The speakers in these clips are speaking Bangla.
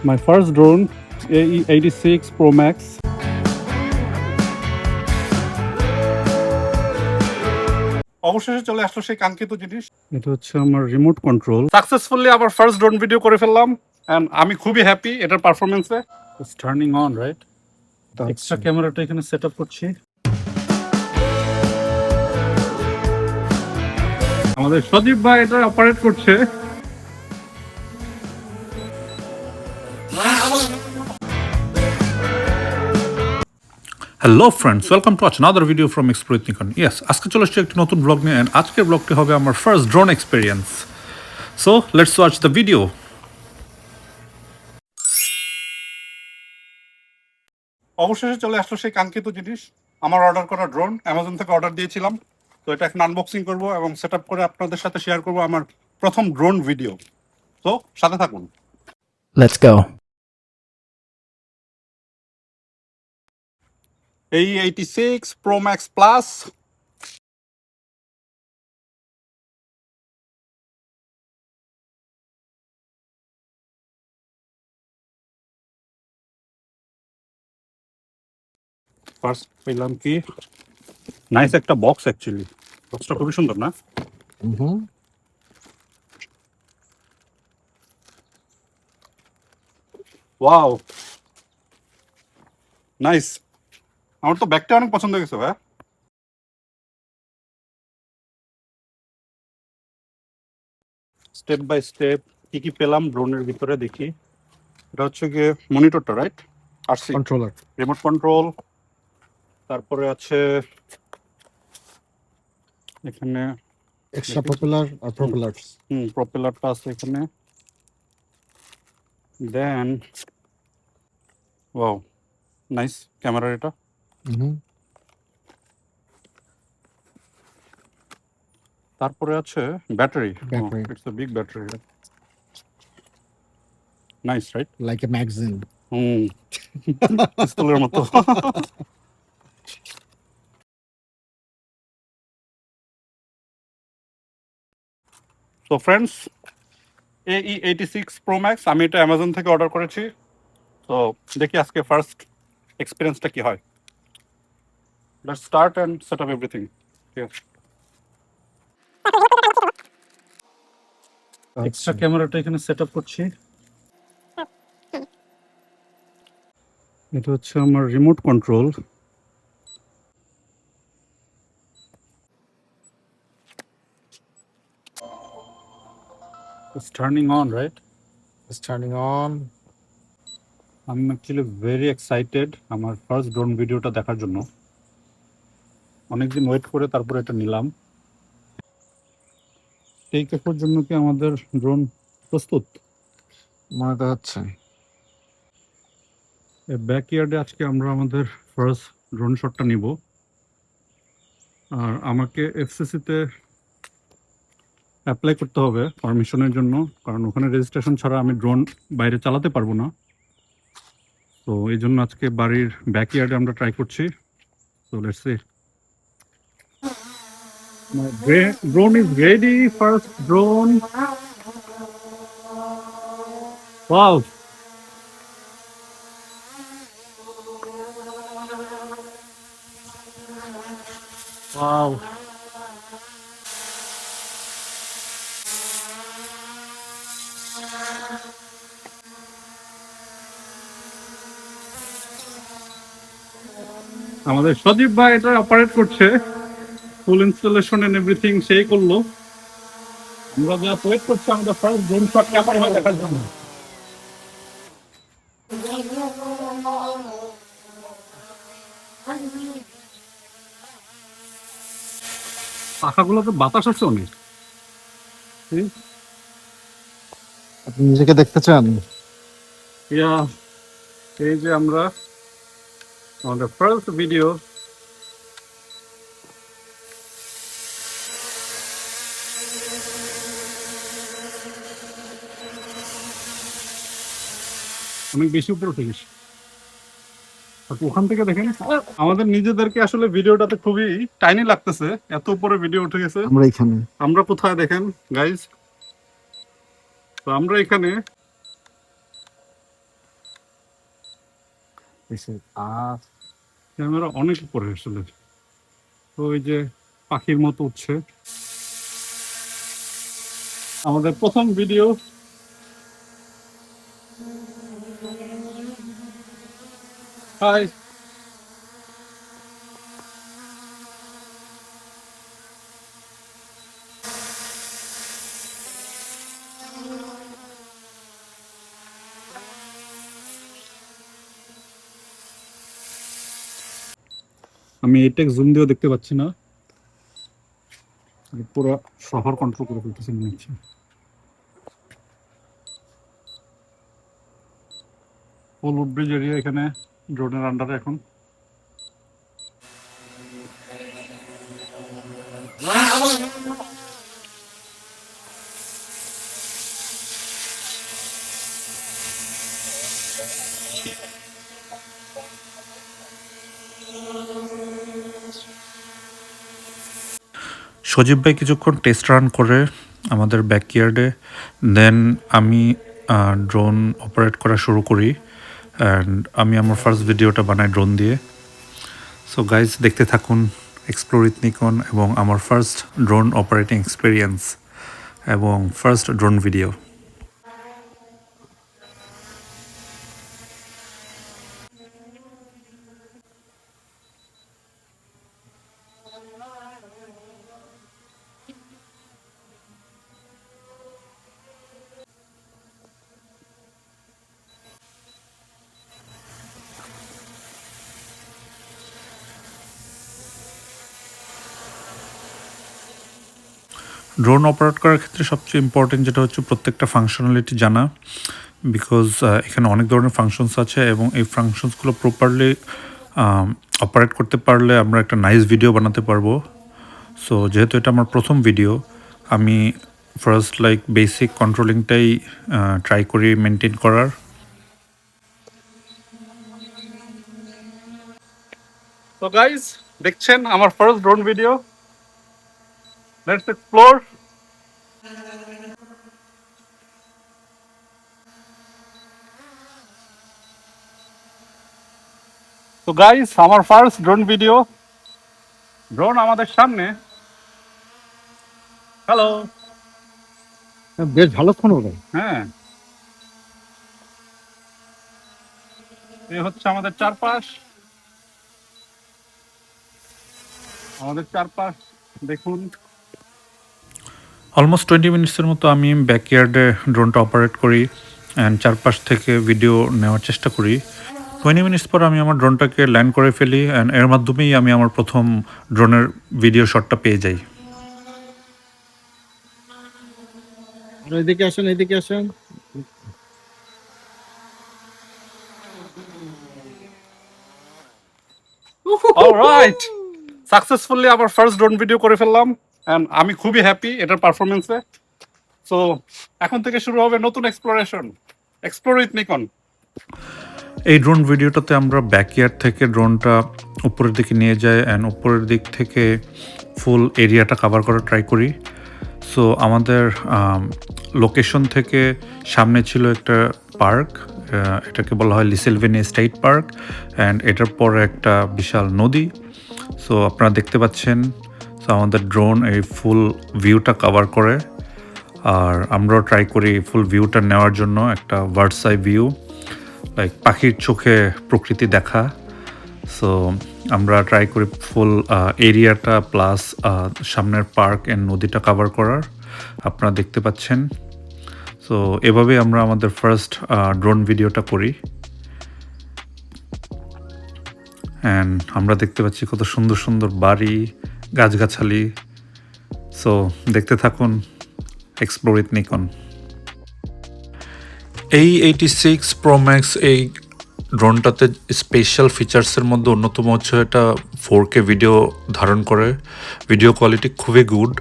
My first drone, AE86 Pro Max. অবশেষে চলে আসলো সেই কাঙ্ক্ষিত জিনিস। এটা হচ্ছে আমার রিমোট কন্ট্রোল। সাকসেসফুলি আমার ফার্স্ট ড্রোন ভিডিও করে ফেললাম এন্ড আমি খুবই হ্যাপি এটার পারফরম্যান্সে। It's turning on right. Extra ক্যামেরাটা এখানে সেট আপ করছি। আমাদের সজীব ভাই এটা অপারেট করছে। Hello friends, welcome to another video from explore Nikon. Yes, আজকে চলে এসেছি একটি নতুন ব্লগ নিয়ে অ্যান্ড আজকের ব্লগটি হবে আমার first drone experience. So let's watch the video. অবশেষে চলে আসলো সেই কাঙ্ক্ষিত জিনিস, আমার অর্ডার করা ড্রোন। অ্যামাজন থেকে অর্ডার দিয়েছিলাম, তো এটা এখন আনবক্সিং করব এবং সেট আপ করে আপনাদের সাথে শেয়ার করব আমার প্রথম ড্রোন ভিডিও। তো সাথে থাকুন। Let's go. AE86 Pro Max Plus. First পেলাম কি নাইস একটা বক্স। অ্যাকচুয়ালি বক্সটা খুবই সুন্দর না? Wow, nice. আমার তো ব্যাগটা অনেক পছন্দ হয়ে গেছে ভাই। স্টেপ বাই স্টেপ কি কি পেলাম ড্রোনের ভিতরে দেখি। এটা হচ্ছে গিয়ে মনিটরটা, right? RC Controller. Remote control. তারপরে আছে এখানে Extra propeller or propellers. প্রপেলারটা আছে এখানে। দেন ওয়াও, নাইস ক্যামেরা এটা। তারপরে আছে battery. Battery. It's a big battery. Nice, right? Like a magazine. পিস্তলের মতো। তো ফ্রেন্ডস, AE86 Pro Max আমি এটা অ্যামাজন থেকে অর্ডার করেছি। তো দেখি আজকে ফার্স্ট এক্সপিরিয়েন্সটা কি হয়। Let's start and set up everything. Extra ক্যামেরাটা এখানে সেট আপ করছি। এটা হচ্ছে আমার remote control. It's turning on, right? It's turning on. I'm actually very excited আমার ফার্স্ট ড্রোন ভিডিওটা দেখার জন্য। অনেকদিন ওয়েট করে তারপরে এটা নিলাম। টেক অফের জন্য কি আমাদের ড্রোন প্রস্তুত? মনে তো হচ্ছে। ব্যাকইয়ার্ডে আজকে আমরা আমাদের ফার্স্ট ড্রোন শটটা নিব। আর আমাকে এফসিসিতে অ্যাপ্লাই করতে হবে পারমিশনের জন্য, কারণ ওখানে রেজিস্ট্রেশন ছাড়া আমি ড্রোন বাইরে চালাতে পারবো না। তো এই জন্য আজকে বাড়ির ব্যাকইয়ার্ডে আমরা ট্রাই করছি। So let's see. My drone is ready. First drone. Wow. Wow. আমাদের সজীব ভাই এটা অপারেট করছে। ফুল ইনস্টলেশন এন্ড এভরিথিং সেই করলো। আমরা যা ওয়েট করছি আমাদের ফার্স্ট ড্রোন শট কেমন হয় দেখার জন্য। পাখাগুলোতে বাতাস আছে অনেক। আপনি নিজেকে দেখতে চান? ইয়া, এই যে আমরা আমাদের ফার্স্ট ভিডিও। অনেক বেশি উপরে উঠে গেছে। ওখান থেকে দেখেন আমাদের নিজেদেরকে আসলে ভিডিওটাতে খুবই টাইনি লাগতেছে, এত উপরে ভিডিও উঠে গেছে। আমরা এখানে। আমরা কোথায় দেখেন গাইজ? তো আমরা এখানে আর ক্যামেরা অনেক উপরে আসলে, তো ওই যে পাখির মতো উঠছে। আমাদের প্রথম ভিডিও। হাই। আমি এটেক জুম দিয়েও দেখতে পাচ্ছি না, পুরো শহর কন্ট্রোল করে ফেলতেছি মনে হচ্ছে। ফুল ব্রিজ এরিয়া এখানে ড্রোনের আন্ডারে এখন। সজীব ভাই কিছুক্ষণ টেস্ট রান করে আমাদের ব্যাকইয়ার্ডে, দেন আমি ড্রোন অপারেট করা শুরু করি অ্যান্ড আমি আমার ফার্স্ট ভিডিওটা বানাই ড্রোন দিয়ে। সো গাইজ দেখতে থাকুন এক্সপ্লোর উইথ নিকন এবং আমার ফার্স্ট ড্রোন অপারেটিং এক্সপিরিয়েন্স এবং first drone video. Drone operate করার ক্ষেত্রে সবচেয়ে ইম্পর্টেন্ট যেটা হচ্ছে প্রত্যেকটা ফাংশনালিটি জানা, বিকজ এখানে অনেক ধরনের ফাংশনস আছে এবং এই ফাংশনসগুলো প্রপারলি অপারেট করতে পারলে আমরা একটা নাইস ভিডিও বানাতে পারবো। সো যেহেতু এটা আমার প্রথম ভিডিও, আমি ফার্স্ট লাইক বেসিক কন্ট্রোলিংটাই ট্রাই করি মেনটেন করার। তো গাইজ দেখছেন আমার first drone video. Let's explore. তো গাইজ আমার ফার্স্ট ড্রোন ভিডিও, ড্রোন আমাদের সামনে। হ্যালো। বেশ ভালোক্ষণ হলো। হ্যাঁ, এই হচ্ছে আমাদের চারপাশ। আমাদের চারপাশ দেখুন। অলমোস্ট 20 মিনিটসের মতো আমি ব্যাকইয়ার্ডে ড্রোনটা অপারেট করি অ্যান্ড চারপাশ থেকে ভিডিও নেওয়ার চেষ্টা করি। 20 মিনিটস পর আমি আমার ড্রোনটাকে ল্যান্ড করে ফেলি অ্যান্ড এর মাধ্যমেই আমি আমার প্রথম ড্রোনের ভিডিও শটটা পেয়ে যাই। এদিকে আসেন, এদিকে আসেন। অলরাইট, সাকসেসফুলি আমার ফার্স্ট ড্রোন ভিডিও করে ফেললাম এন্ড আমি খুবই হ্যাপি এটার পারফরমেন্সে। সো এখন থেকে শুরু হবে নতুন এক্সপ্লোরেশন, এক্সপ্লোর উইথ নিকন। এই ড্রোন ভিডিওটাতে আমরা ব্যাকইয়ার্ড থেকে ড্রোনটা উপরের দিকে নিয়ে যাই অ্যান্ড উপরের দিক থেকে ফুল এরিয়াটা কভার করার ট্রাই করি। সো আমাদের লোকেশন থেকে সামনে ছিল একটা পার্ক, এটাকে বলা হয় লিসেলভেনিয়া স্টেট পার্ক অ্যান্ড এটার পরে একটা বিশাল নদী। সো আপনারা দেখতে পাচ্ছেন, সো আমাদের ড্রোন এই ফুল ভিউটা কভার করে আর আমরাও ট্রাই করি ফুল ভিউটা নেওয়ার জন্য, একটা বার্ডস আই ভিউ লাইক পাখির চোখে প্রকৃতি দেখা। সো আমরা ট্রাই করি ফুল এরিয়াটা প্লাস সামনের পার্ক অ্যান্ড নদীটা কভার করার, আপনারা দেখতে পাচ্ছেন। সো এভাবেই আমরা আমাদের ফার্স্ট ড্রোন ভিডিওটা করি অ্যান্ড আমরা দেখতে পাচ্ছি কত সুন্দর সুন্দর বাড়ি, গাছগাছালি। সো দেখতে থাকুন এক্সপ্লোর উইথ নিকন। এই 86 Pro Max এই ড্রোনটাতে স্পেশাল ফিচার্সের মধ্যে অন্যতম হচ্ছে এটা 4K ভিডিও ধারণ করে, ভিডিও কোয়ালিটি খুবই গুড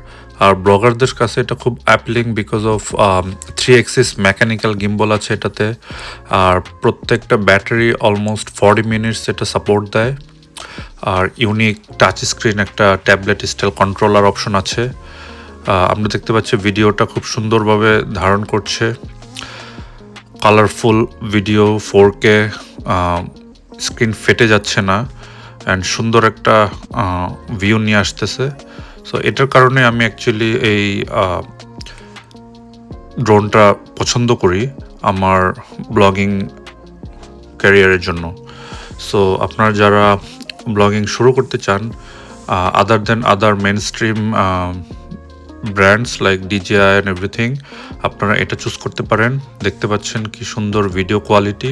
আর ব্লগারদের কাছে এটা খুব appealing because of 3 axis mechanical gimbal আছে এটাতে আর প্রত্যেকটা ব্যাটারি অলমোস্ট 40 মিনিটস এটা সাপোর্ট দেয় আর ইউনিক টাচ স্ক্রিন একটা ট্যাবলেট স্টাইল কন্ট্রোলার অপশন আছে। আমরা দেখতে পাচ্ছি ভিডিওটা খুব সুন্দরভাবে ধারণ করছে, কালারফুল ভিডিও 4K স্ক্রিন ফেটে যাচ্ছে না অ্যান্ড সুন্দর একটা ভিউ নিয়ে আসতেছে। সো এটার কারণে আমি অ্যাকচুয়ালি এই ড্রোনটা পছন্দ করি আমার ব্লগিং ক্যারিয়ারের জন্য। সো আপনারা যারা ব্লগিং শুরু করতে চান other than other mainstream brands like DJI and everything, আপনারা এটা চুজ করতে পারেন। দেখতে পাচ্ছেন কি সুন্দর ভিডিও কোয়ালিটি,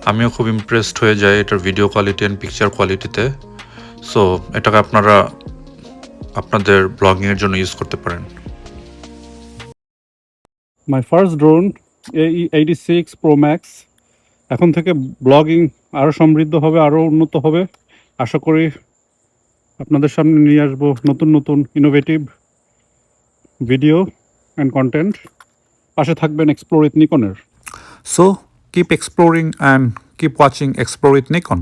আমিও খুব ইমপ্রেসড হয়ে যাই এটার ভিডিও কোয়ালিটি অ্যান্ড পিকচার কোয়ালিটিতে। সো এটাকে আপনারা আপনাদের ব্লগিংয়ের জন্য ইউজ করতে পারেন। My first drone AE86 Pro Max। এখন থেকে ব্লগিং আরও সমৃদ্ধ হবে, আরও উন্নত হবে। আশা করি আপনাদের সামনে নিয়ে আসবো নতুন নতুন ইনোভেটিভ ভিডিও অ্যান্ড কন্টেন্ট। পাশে থাকবেন এক্সপ্লোর উইথ নিকনের। So keep exploring and keep watching Explore with Nikon.